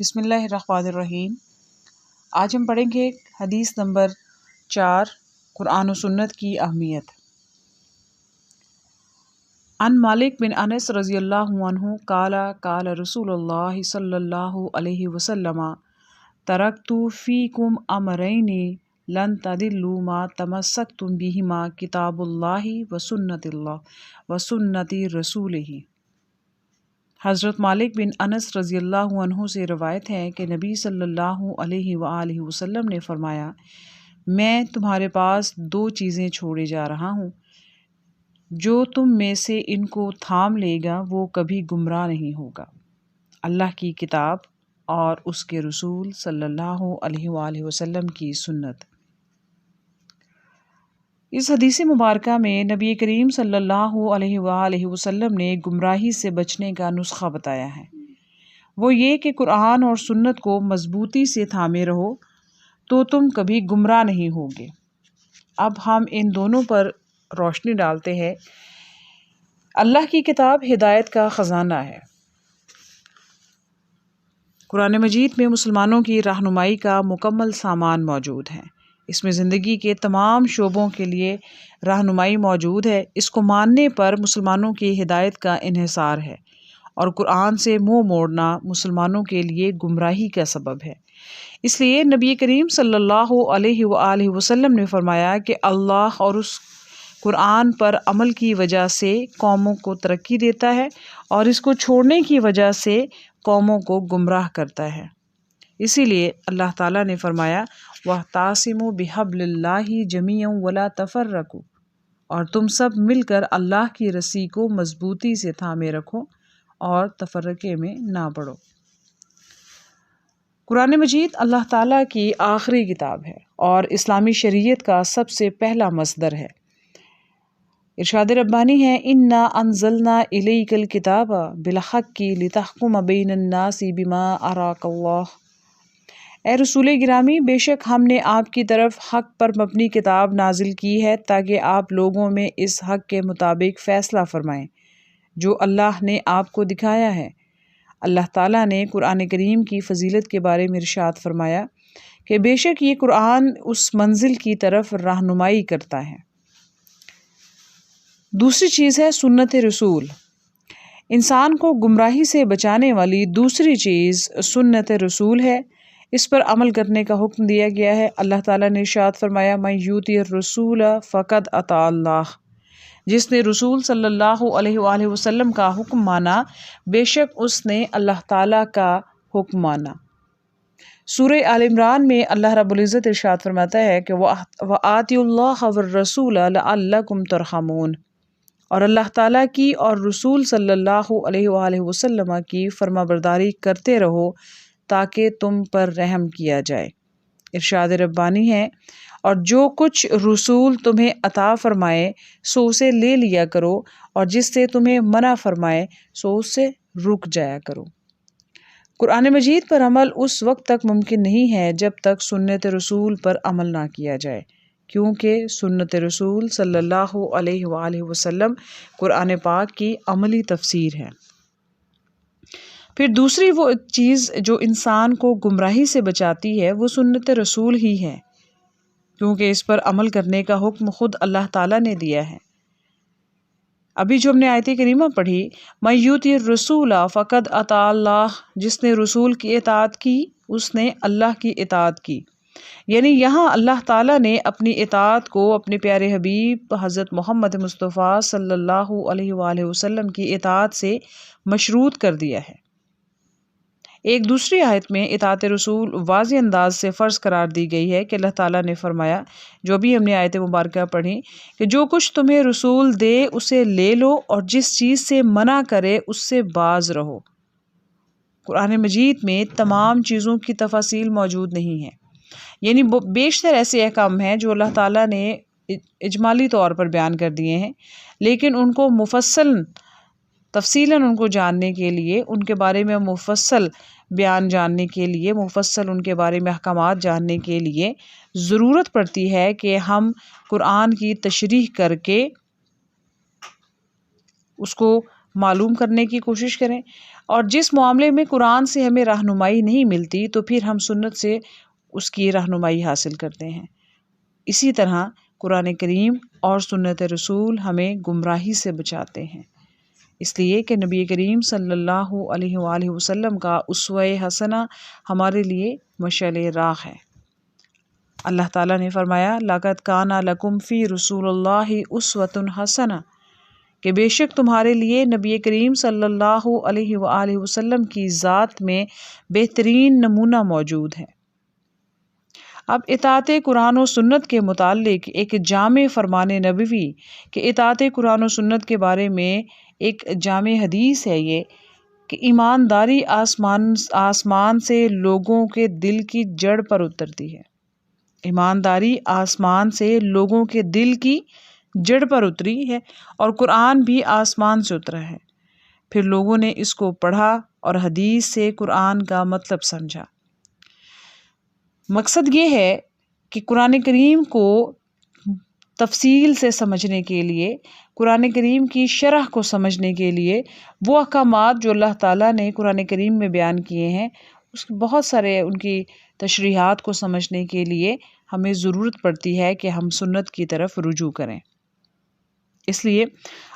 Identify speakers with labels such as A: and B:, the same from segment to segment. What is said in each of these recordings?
A: بسم اللہ الرحمن الرحیم۔ آج ہم پڑھیں گے حدیث نمبر 4، قرآن و سنت کی اہمیت۔ عن مالک بن انس رضی اللہ عنہ قال قال رسول اللہ صلی اللہ علیہ وسلم ترکت فیکم امرین لن تضلوا ما تمسکتم بہما کتاب اللہ و سنت رسولہ۔ حضرت مالک بن انس رضی اللہ عنہ سے روایت ہے کہ نبی صلی اللہ علیہ وآلہ وسلم نے فرمایا، میں تمہارے پاس 2 چیزیں چھوڑے جا رہا ہوں، جو تم میں سے ان کو تھام لے گا وہ کبھی گمراہ نہیں ہوگا، اللہ کی کتاب اور اس کے رسول صلی اللہ علیہ وآلہ وسلم کی سنت۔ اس حدیث مبارکہ میں نبی کریم صلی اللہ علیہ وآلہ وسلم نے گمراہی سے بچنے کا نسخہ بتایا ہے، وہ یہ کہ قرآن اور سنت کو مضبوطی سے تھامے رہو تو تم کبھی گمراہ نہیں ہوگے۔ اب ہم ان دونوں پر روشنی ڈالتے ہیں۔ اللہ کی کتاب ہدایت کا خزانہ ہے۔ قرآن مجید میں مسلمانوں کی رہنمائی کا مکمل سامان موجود ہے۔ اس میں زندگی کے تمام شعبوں کے لیے رہنمائی موجود ہے۔ اس کو ماننے پر مسلمانوں کی ہدایت کا انحصار ہے، اور قرآن سے منہ موڑنا مسلمانوں کے لیے گمراہی کا سبب ہے۔ اس لیے نبی کریم صلی اللہ علیہ وآلہ وسلم نے فرمایا کہ اللہ اور اس قرآن پر عمل کی وجہ سے قوموں کو ترقی دیتا ہے، اور اس کو چھوڑنے کی وجہ سے قوموں کو گمراہ کرتا ہے۔ اسی لیے اللہ تعالیٰ نے فرمایا، وَاعْتَصِمُوا بِحَبْلِ اللَّهِ جَمِيعًا وَلَا تَفَرَّقُوا، اور تم سب مل کر اللہ کی رسی کو مضبوطی سے تھامے رکھو اور تفرقے میں نہ پڑو۔ قرآن مجید اللہ تعالیٰ کی آخری کتاب ہے اور اسلامی شریعت کا سب سے پہلا مصدر ہے۔ ارشاد ربانی ہے، اِنَّا أَنزَلْنَا إِلَيْكَ الْكِتَابَ بِالْحَقِّ لِتَحْكُمَ بَيْنَ النَّاسِ بِمَا أَرَاكَ اللَّهُ۔ اے رسول گرامی، بے شک ہم نے آپ کی طرف حق پر مبنی کتاب نازل کی ہے تاکہ آپ لوگوں میں اس حق کے مطابق فیصلہ فرمائیں جو اللہ نے آپ کو دکھایا ہے۔ اللہ تعالیٰ نے قرآن کریم کی فضیلت کے بارے میں ارشاد فرمایا کہ بے شک یہ قرآن اس منزل کی طرف رہنمائی کرتا ہے۔ دوسری چیز ہے سنت رسول۔ انسان کو گمراہی سے بچانے والی دوسری چیز سنت رسول ہے۔ اس پر عمل کرنے کا حکم دیا گیا ہے۔ اللہ تعالیٰ نے ارشاد فرمایا، مَن یُطِعِ الرَّسُولَ فَقَدْ اطاع اللہ۔ جس نے رسول صلی اللہ علیہ وآلہ وسلم کا حکم مانا، بے شک اس نے اللہ تعالیٰ کا حکم مانا۔ سورہ آل عمران میں اللہ رب العزت ارشاد فرماتا ہے کہ وَآتِیُوا اللَّهَ وَالرَّسُولَ لَعَلَّکُمْ تُرْحَمُونَ، اور اللہ تعالیٰ کی اور رسول صلی اللہ علیہ وآلہ وسلم کی فرما برداری کرتے رہو تاکہ تم پر رحم کیا جائے۔ ارشاد ربانی ہے، اور جو کچھ رسول تمہیں عطا فرمائے سو اسے لے لیا کرو، اور جس سے تمہیں منع فرمائے سو اس سے رک جایا کرو۔ قرآن مجید پر عمل اس وقت تک ممکن نہیں ہے جب تک سنت رسول پر عمل نہ کیا جائے، کیونکہ سنت رسول صلی اللہ علیہ وآلہ وسلم قرآن پاک کی عملی تفسیر ہے۔ پھر دوسری وہ چیز جو انسان کو گمراہی سے بچاتی ہے وہ سنت رسول ہی ہے، کیونکہ اس پر عمل کرنے کا حکم خود اللہ تعالیٰ نے دیا ہے۔ ابھی جو ہم نے آیت کریمہ پڑھی، مَن یُطِعِ الرَّسُولَ فَقَدْ اطاع اللہ، جس نے رسول کی اطاعت کی اس نے اللہ کی اطاعت کی، یعنی یہاں اللہ تعالیٰ نے اپنی اطاعت کو اپنے پیارے حبیب حضرت محمد مصطفیٰ صلی اللہ علیہ وآلہ وسلم کی اطاعت سے مشروط کر دیا ہے۔ ایک دوسری آیت میں اطاعت رسول واضح انداز سے فرض قرار دی گئی ہے کہ اللہ تعالیٰ نے فرمایا، جو بھی ہم نے آیت مبارکہ پڑھی، کہ جو کچھ تمہیں رسول دے اسے لے لو، اور جس چیز سے منع کرے اس سے باز رہو۔ قرآن مجید میں تمام چیزوں کی تفاصیل موجود نہیں ہیں، یعنی بیشتر ایسے احکام ہیں جو اللہ تعالیٰ نے اجمالی طور پر بیان کر دیے ہیں، لیکن ان کو تفصیلاً ان کو جاننے کے لیے، ان کے بارے میں مفصل بیان جاننے کے لیے، مفصل ان کے بارے میں احکامات جاننے کے لیے ضرورت پڑتی ہے کہ ہم قرآن کی تشریح کر کے اس کو معلوم کرنے کی کوشش کریں، اور جس معاملے میں قرآن سے ہمیں رہنمائی نہیں ملتی تو پھر ہم سنت سے اس کی رہنمائی حاصل کرتے ہیں۔ اسی طرح قرآن کریم اور سنت رسول ہمیں گمراہی سے بچاتے ہیں، اس لیے کہ نبی کریم صلی اللہ علیہ وآلہ وسلم کا اسوہ حسنہ ہمارے لیے مشعل راہ ہے۔ اللہ تعالیٰ نے فرمایا لَقَدْ كَانَ لَكُمْ فِي رَسُولِ اللَّهِ أُسْوَةٌ حَسَنَةٌ، کہ بے شک تمہارے لیے نبی کریم صلی اللہ علیہ وآلہ وسلم کی ذات میں بہترین نمونہ موجود ہے۔ اب اطاعت قرآن و سنت کے متعلق ایک جامع فرمان نبوی کہ اطاعت قرآن و سنت کے بارے میں ایک جامع حدیث ہے یہ کہ ایمانداری آسمان سے لوگوں کے دل کی جڑ پر اترتی ہے۔ ایمانداری آسمان سے لوگوں کے دل کی جڑ پر اتری ہے، اور قرآن بھی آسمان سے اترا ہے۔ پھر لوگوں نے اس کو پڑھا اور حدیث سے قرآن کا مطلب سمجھا۔ مقصد یہ ہے کہ قرآن کریم کو تفصیل سے سمجھنے کے لیے، قرآن کریم کی شرح کو سمجھنے کے لیے، وہ احکامات جو اللہ تعالیٰ نے قرآن کریم میں بیان کیے ہیں، اس بہت سارے ان کی تشریحات کو سمجھنے کے لیے ہمیں ضرورت پڑتی ہے کہ ہم سنت کی طرف رجوع کریں۔ اس لیے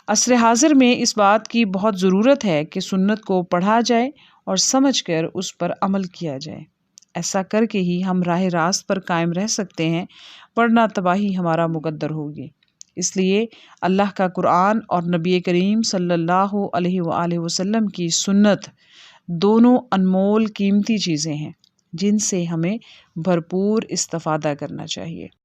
A: عصر حاضر میں اس بات کی بہت ضرورت ہے کہ سنت کو پڑھا جائے اور سمجھ کر اس پر عمل کیا جائے۔ ایسا کر کے ہی ہم راہ راست پر قائم رہ سکتے ہیں، ورنہ تباہی ہمارا مقدر ہوگی۔ اس لیے اللہ کا قرآن اور نبی کریم صلی اللہ علیہ وآلہ وسلم کی سنت دونوں انمول قیمتی چیزیں ہیں جن سے ہمیں بھرپور استفادہ کرنا چاہیے۔